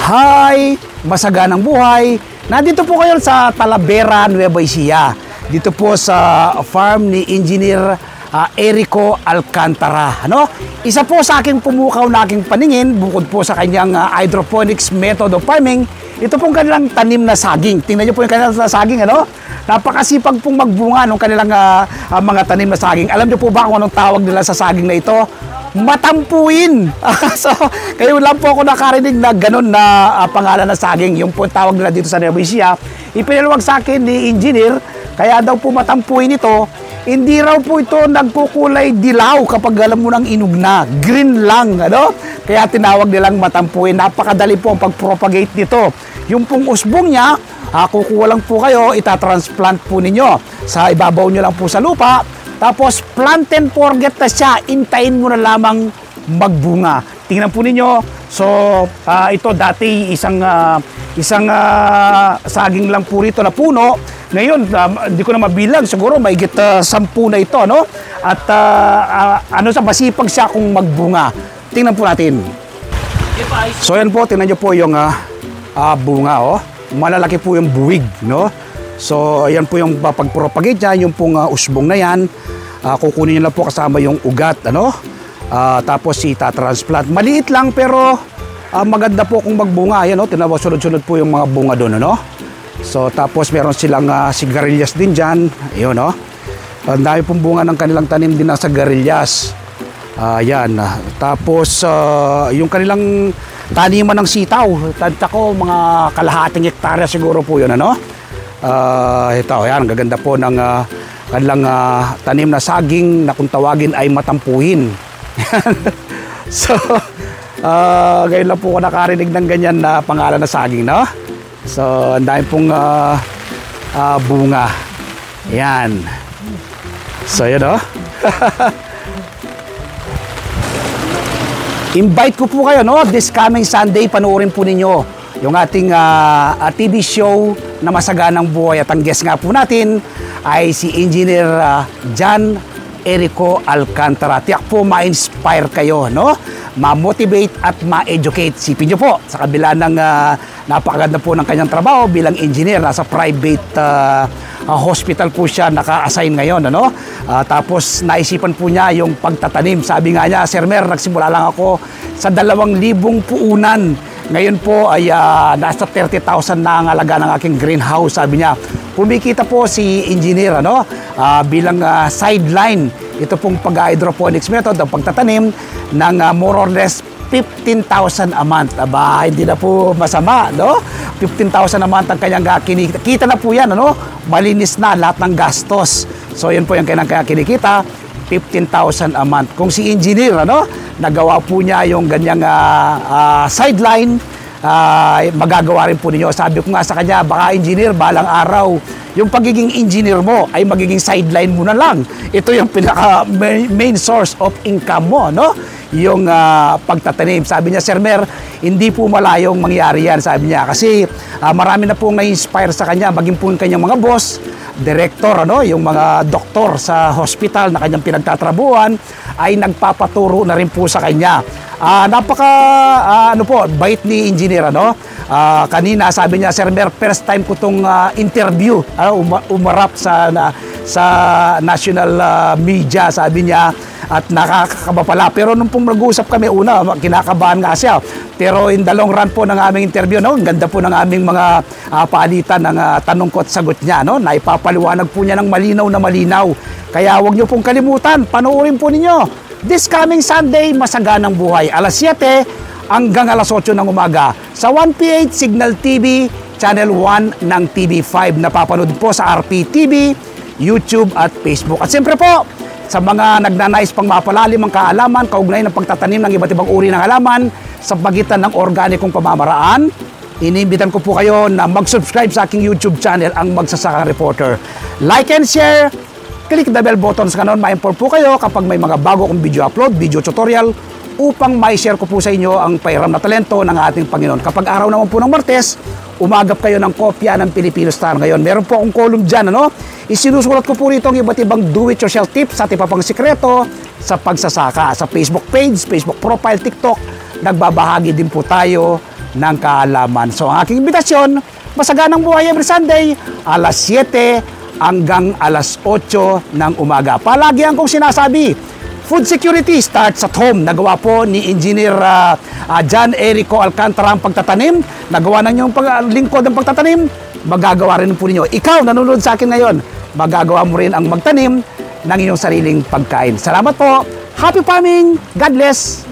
Hi! Masaganang buhay! Nandito po kayo sa Talavera, Nueva Ecija. Dito po sa farm ni Engineer Erico Alcantara. Isa po sa aking pumukaw na aking paningin, bukod po sa kanyang hydroponics method of farming, ito pong kanilang tanim na saging. Tingnan niyo po yung kanilang saging, Napakasipag pong magbunga ng kanilang mga tanim na saging. Alam niyo po ba kung anong tawag nila sa saging na ito? Matampuin! So, kayo lang po ako nakarinig na ganun na pangalan na saging. Yung po tawag nila dito sa Nueva Ecija. Ipinalawag sa akin ni Engineer, kaya daw po matampuin ito. Hindi raw po ito nagkukulay dilaw kapag alam mo ng inog na. Green lang, Kaya tinawag nilang matampuin. Napakadali po ang pag-propagate nito. Yung pong usbong niya, kukuha lang po kayo, itatransplant po ninyo. Sa ibabaw nyo lang po sa lupa. Tapos plant and forget na siya. Intayin mo na lamang magbunga. Tingnan po ninyo. So, ito dati isang saging lang po rito na puno. Ngayon, hindi ko na mabilang. Siguro may 10 na ito, At masipag siya kung magbunga. Tingnan po natin. So, yan po. Tingnan nyo po yung bunga, Malalaki po yung buwig, So, ayan po yung pag-propagate niya, yung pong usbong na yan. Kukunin nyo lang po kasama yung ugat, tapos itatransplant. Maliit lang pero maganda po kung magbunga. Ayan, tinawa, sunod-sunod po yung mga bunga doon, So, tapos meron silang sigarilyas din dyan. Ayun, Ang dami pong bunga ng kanilang tanim din na sigarilyas. Ayan. Tapos, yung kanilang taniman ng sitaw. Tanta ko, mga kalahating hektarya siguro po yun, Ito, ayan, gaganda po ng kanilang tanim na saging na kung tawagin ay matampuhin. So, ngayon lang po ko nakarinig ng ganyan na pangalan na saging, So, ang dami pong bunga. Ayan. So, yun, Invite ko po kayo, this coming Sunday, panoorin po ninyo yung ating TV show na Masaganang Buhay. At ang guest nga po natin ay si Engineer John Erico Alcantara. Tiyak po ma-inspire kayo, ma-motivate at ma-educate. Sipin nyo po, sa kabila ng napakaganda po ng kanyang trabaho bilang engineer, nasa private hospital po siya naka-assign ngayon, tapos naisipan po niya yung pagtatanim. Sabi nga niya, Sir Mer, nagsimula lang ako sa 2,000 puunan. Ngayon po ay nasa 30,000 na ang halaga ng aking greenhouse. Sabi niya, kumikita po si engineer, bilang sideline. Ito pong pag-hydroponics method, ang pagtatanim ng more or less 15,000 a month. Aba, hindi na po masama, 15,000 a month ang kanyang kinikita. Kita na po yan, Malinis na lahat ng gastos. So, yun po yung kanyang kinikita, 15,000 a month. Kung si engineer, nagawa po niya yung ganyang sideline, magagawa rin po ninyo. Sabi ko nga sa kanya, baka engineer, balang araw, yung pagiging engineer mo ay magiging sideline mo na lang. Ito yung pinaka main source of income mo, yung pagtatanim. Sabi niya, Sir Mer, hindi po malayong mangyari yan, sabi niya. Kasi marami na pong na-inspire sa kanya, maging po yung kanyang mga boss, director, yung mga doktor sa hospital na kanyang pinagtatrabuhan, ay nagpapaturo na rin po sa kanya. Bait ni engineer, kanina sabi niya, Sir Mer, first time ko itong interview, umarap sa national media, sabi niya, at nakakakaba pala. Pero nung pong nag-uusap kami, una, kinakabahan nga siya. Pero in the long run po ng aming interview, ang ganda po ng aming mga paalitan ng tanong ko at sagot niya, Naipapaliwanag po niya ng malinaw na malinaw. Kaya huwag niyo pong kalimutan, panoorin po ninyo. This coming Sunday, Masaganang Buhay, alas 7 hanggang alas 8 ng umaga sa 1PH Signal TV, Channel 1 ng TV5. Napapanood po sa RPTV, YouTube at Facebook. At siyempre po, sa mga nagnanais pang mapalalim ang kaalaman, kaugnay ng pagtatanim ng iba't ibang uri ng halaman sa pagitan ng organikong pamamaraan, inimbitan ko po kayo na mag-subscribe sa aking YouTube channel, ang Magsasaka Reporter. Like and share, click the bell button sa kanon, ma-inform po kayo kapag may mga bago kong video upload, video tutorial, upang ma-share ko po sa inyo ang pahiram na talento ng ating Panginoon. Kapag araw naman po ng Martes, umagap kayo ng kopya ng Filipino Star. Ngayon, meron po akong column dyan, Isinusulat ko po rito ang iba't ibang do-it-yourself tips at iba pang sikreto sa pagsasaka. Sa Facebook page, Facebook profile, TikTok, nagbabahagi din po tayo ng kaalaman. So ang aking imbitasyon, masaganang buhay every Sunday, alas 7 hanggang alas 8 ng umaga. Palagi ang kong sinasabi, food security starts at home. Nagawa po ni Engineer John Erico Alcantara ang pagtatanim. Nagawa na niyong lingkod ng pagtatanim. Magagawa rin po ninyo. Ikaw, nanonood sa akin ngayon, magagawa mo rin ang magtanim ng iyong sariling pagkain. Salamat po. Happy farming. God bless.